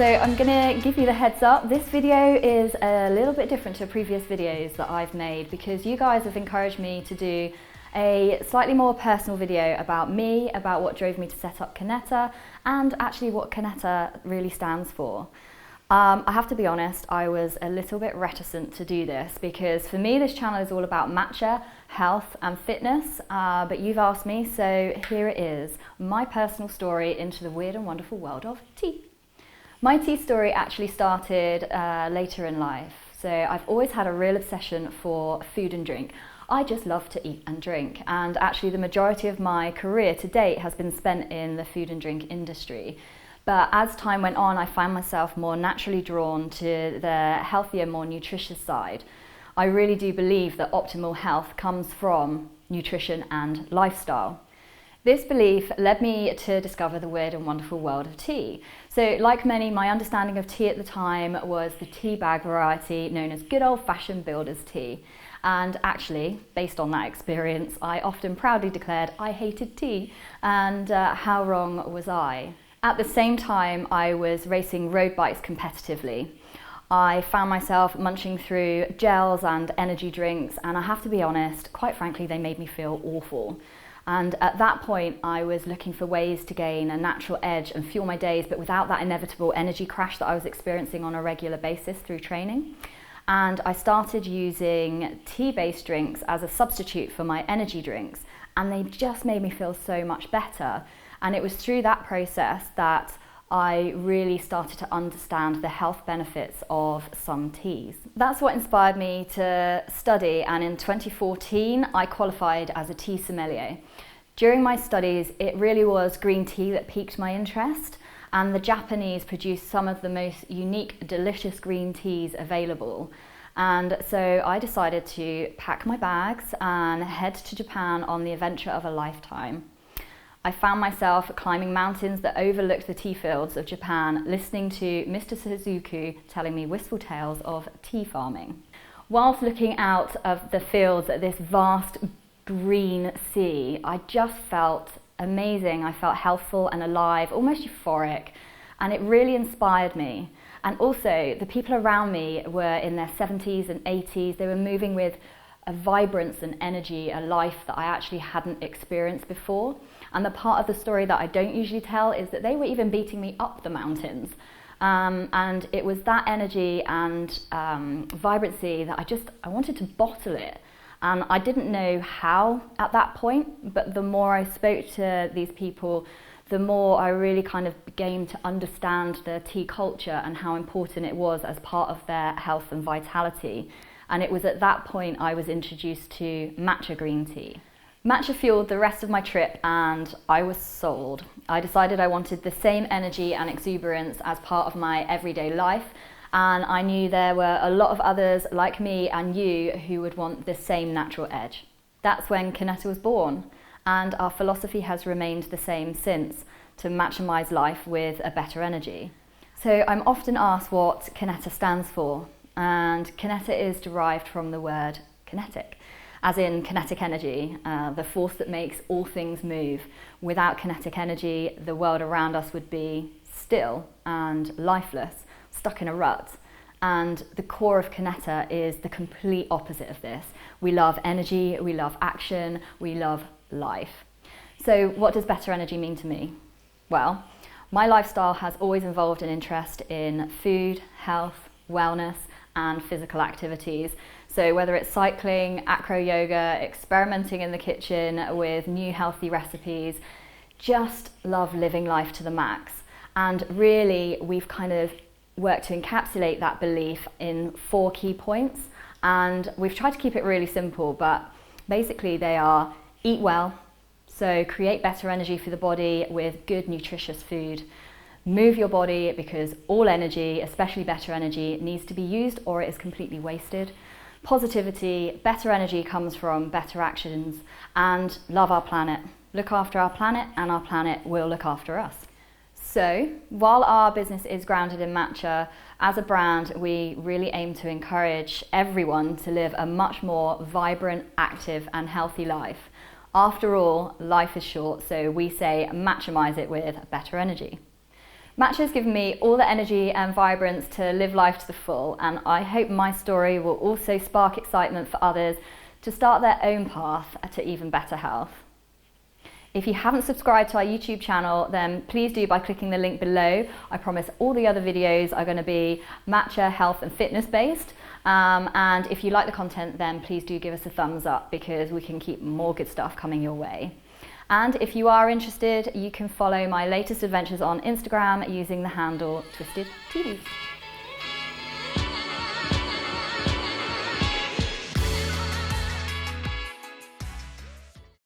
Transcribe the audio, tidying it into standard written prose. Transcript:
So I'm going to give you the heads up. This video is a little bit different to previous videos that I've made because you guys have encouraged me to do a slightly more personal video about me, about what drove me to set up Kineta, and actually what Kineta really stands for. I have to be honest, I was a little bit reticent to do this because for me this channel is all about matcha, health and fitness, but you've asked me, so here it is, my personal story into the weird and wonderful world of tea. My tea story actually started later in life, so I've always had a real obsession for food and drink. I just love to eat and drink, and actually the majority of my career to date has been spent in the food and drink industry. But as time went on, I found myself more naturally drawn to the healthier, more nutritious side. I really do believe that optimal health comes from nutrition and lifestyle. This belief led me to discover the weird and wonderful world of tea. So like many, my understanding of tea at the time was the tea bag variety known as good old-fashioned builder's tea. And actually, based on that experience, I often proudly declared I hated tea, and how wrong was I? At the same time, I was racing road bikes competitively. I found myself munching through gels and energy drinks, and I have to be honest, quite frankly, they made me feel awful. And at that point, I was looking for ways to gain a natural edge and fuel my days, but without that inevitable energy crash that I was experiencing on a regular basis through training. And I started using tea-based drinks as a substitute for my energy drinks, and they just made me feel so much better. And it was through that process that I really started to understand the health benefits of some teas. That's what inspired me to study, and in 2014 I qualified as a tea sommelier. During my studies, it really was green tea that piqued my interest, and the Japanese produced some of the most unique, delicious green teas available. And so I decided to pack my bags and head to Japan on the adventure of a lifetime. I found myself climbing mountains that overlooked the tea fields of Japan, listening to Mr. Suzuki telling me wistful tales of tea farming. Whilst looking out of the fields at this vast green sea, I just felt amazing. I felt healthful and alive, almost euphoric, and it really inspired me. And also, the people around me were in their 70s and 80s. They were moving with a vibrance and energy, a life that I actually hadn't experienced before. And the part of the story that I don't usually tell is that they were even beating me up the mountains. And it was that energy and vibrancy that I wanted to bottle it. And I didn't know how at that point, but the more I spoke to these people, the more I really kind of began to understand the tea culture and how important it was as part of their health and vitality. And it was at that point I was introduced to matcha green tea. Matcha fueled the rest of my trip and I was sold. I decided I wanted the same energy and exuberance as part of my everyday life, and I knew there were a lot of others like me and you who would want the same natural edge. That's when Kineta was born, and our philosophy has remained the same since, to maximize life with a better energy. So I'm often asked what Kineta stands for, and Kineta is derived from the word kinetic, as in kinetic energy, the force that makes all things move. Without kinetic energy, the world around us would be still and lifeless, stuck in a rut. And the core of Kineta is the complete opposite of this. We love energy, we love action, we love life. So what does better energy mean to me? Well, my lifestyle has always involved an interest in food, health, wellness, and physical activities. So whether it's cycling, acro yoga, experimenting in the kitchen with new healthy recipes, just love living life to the max. And really, we've kind of worked to encapsulate that belief in 4 key points. And we've tried to keep it really simple, but basically they are: eat well, so create better energy for the body with good nutritious food. Move your body, because all energy, especially better energy, needs to be used or it is completely wasted. Positivity, better energy comes from better actions. And love our planet. Look after our planet and our planet will look after us. So while our business is grounded in matcha, as a brand, we really aim to encourage everyone to live a much more vibrant, active and healthy life. After all, life is short, so we say maximize it with better energy. Matcha has given me all the energy and vibrance to live life to the full, and I hope my story will also spark excitement for others to start their own path to even better health. If you haven't subscribed to our YouTube channel, then please do by clicking the link below. I promise all the other videos are going to be matcha, health and fitness based. And if you like the content, then please do give us a thumbs up because we can keep more good stuff coming your way. And if you are interested, you can follow my latest adventures on Instagram using the handle Twisted TVs.